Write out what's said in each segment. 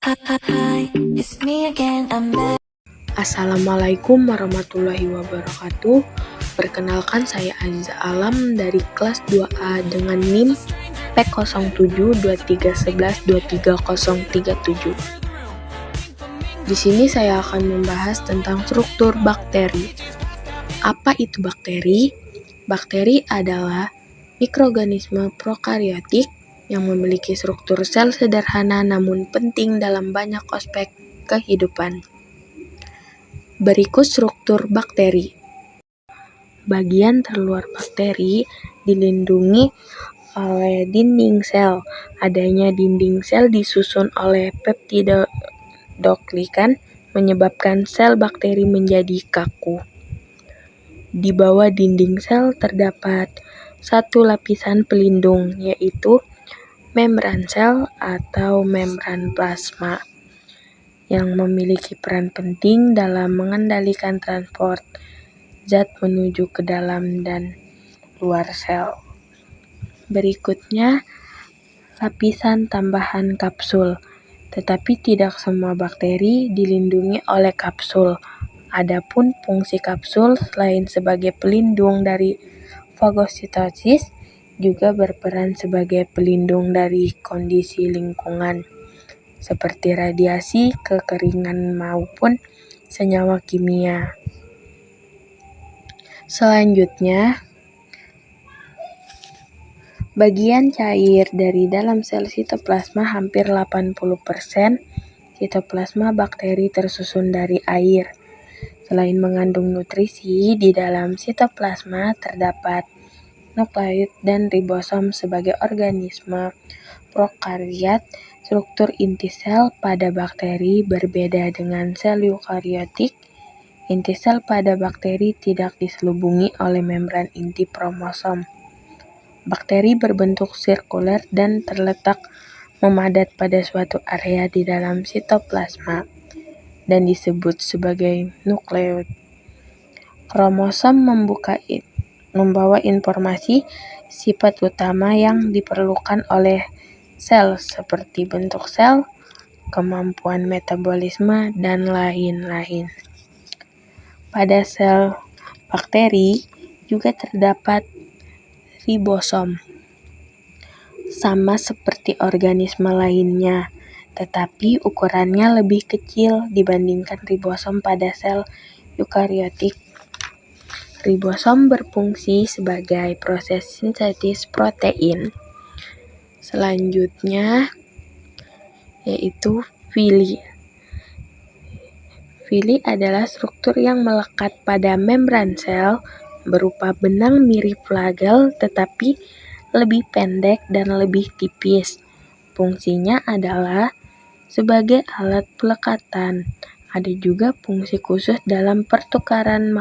Hi, it's me again, I'm back. Assalamualaikum warahmatullahi wabarakatuh. Perkenalkan, saya Aziza Alam dari kelas 2A dengan NIM P0723112337. Di sini saya akan membahas tentang struktur bakteri. Apa itu bakteri? Bakteri adalah mikroorganisme prokariotik yang memiliki struktur sel sederhana namun penting dalam banyak aspek kehidupan. Berikut struktur bakteri. Bagian terluar bakteri dilindungi oleh dinding sel. Adanya dinding sel disusun oleh peptidoglykan menyebabkan sel bakteri menjadi kaku. Di bawah dinding sel terdapat satu lapisan pelindung, yaitu membran sel atau membran plasma, yang memiliki peran penting dalam mengendalikan transport zat menuju ke dalam dan luar sel. Berikutnya, lapisan tambahan kapsul. Tetapi tidak semua bakteri dilindungi oleh kapsul. Adapun fungsi kapsul selain sebagai pelindung dari fagositosis, juga berperan sebagai pelindung dari kondisi lingkungan, seperti radiasi, kekeringan, maupun senyawa kimia. Selanjutnya, bagian cair dari dalam sel sitoplasma hampir 80%. Sitoplasma bakteri tersusun dari air. Selain mengandung nutrisi, di dalam sitoplasma terdapat nukleoid dan ribosom sebagai organisme prokariot. Struktur inti sel pada bakteri berbeda dengan sel eukariotik. Inti sel pada bakteri tidak diselubungi oleh membran inti kromosom. Bakteri berbentuk sirkuler dan terletak memadat pada suatu area di dalam sitoplasma dan disebut sebagai nukleoid. Kromosom membawa informasi sifat utama yang diperlukan oleh sel, seperti bentuk sel, kemampuan metabolisme, dan lain-lain. Pada sel bakteri juga terdapat ribosom, sama seperti organisme lainnya, tetapi ukurannya lebih kecil dibandingkan ribosom pada sel eukariotik. Ribosom berfungsi sebagai proses sintetis protein. Selanjutnya yaitu villi. Villi adalah struktur yang melekat pada membran sel berupa benang mirip flagel tetapi lebih pendek dan lebih tipis. Fungsinya adalah sebagai alat pelekatan. Ada juga fungsi khusus dalam pertukaran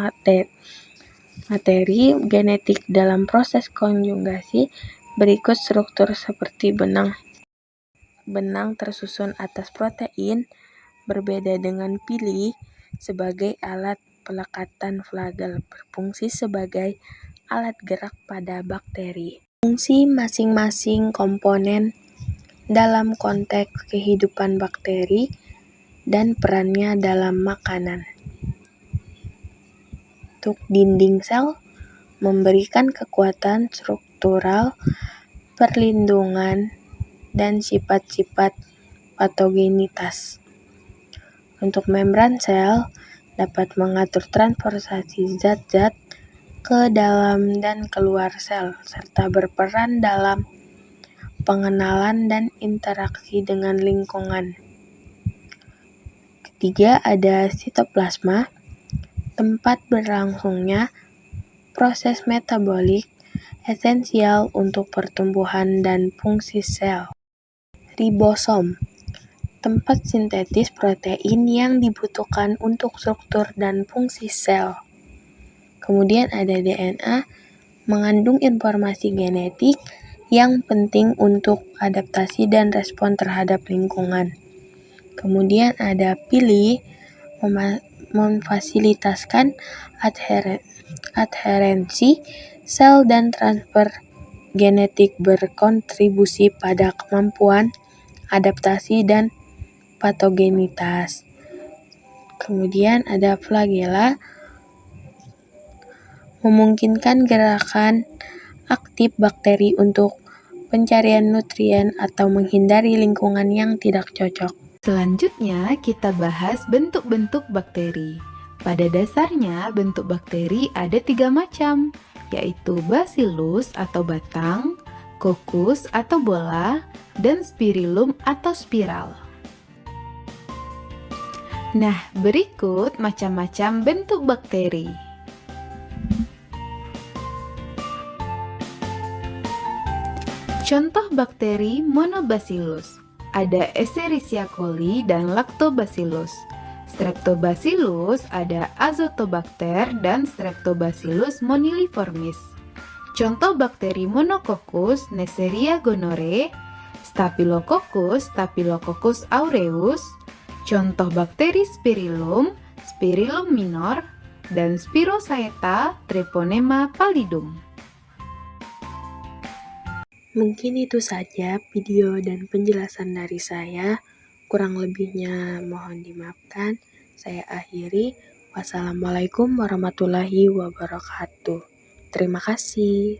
materi genetik dalam proses konjugasi. Berikut struktur seperti benang tersusun atas protein. Berbeda dengan villi sebagai alat pelekatan, flagel berfungsi sebagai alat gerak pada bakteri. Fungsi masing-masing komponen dalam konteks kehidupan bakteri dan perannya dalam makanan. Untuk dinding sel, memberikan kekuatan struktural, perlindungan, dan sifat-sifat patogenitas. Untuk membran sel, dapat mengatur transportasi zat-zat ke dalam dan keluar sel, serta berperan dalam pengenalan dan interaksi dengan lingkungan. Ketiga, ada sitoplasma, tempat berlangsungnya proses metabolik esensial untuk pertumbuhan dan fungsi sel. Ribosom, tempat sintetis protein yang dibutuhkan untuk struktur dan fungsi sel. Kemudian ada DNA, mengandung informasi genetik yang penting untuk adaptasi dan respon terhadap lingkungan. Kemudian ada villi, memfasilitaskan adherensi sel dan transfer genetik, berkontribusi pada kemampuan adaptasi dan patogenitas. Kemudian ada flagela, memungkinkan gerakan aktif bakteri untuk pencarian nutrien atau menghindari lingkungan yang tidak cocok. Selanjutnya, kita bahas bentuk-bentuk bakteri. Pada dasarnya, bentuk bakteri ada 3 macam, yaitu bacillus atau batang, coccus atau bola, dan spirillum atau spiral. Nah, berikut macam-macam bentuk bakteri. Contoh bakteri monobacillus. Ada Escherichia coli dan Lactobacillus. Streptobacillus ada Azotobacter dan Streptobacillus moniliformis. Contoh bakteri monococcus Neisseria gonorrhoeae, Staphylococcus aureus. Contoh bakteri spirillum, Spirillum minor, dan Spirochaeta treponema pallidum. Mungkin itu saja video dan penjelasan dari saya. Kurang lebihnya mohon dimaafkan. Saya akhiri. Wassalamualaikum warahmatullahi wabarakatuh. Terima kasih.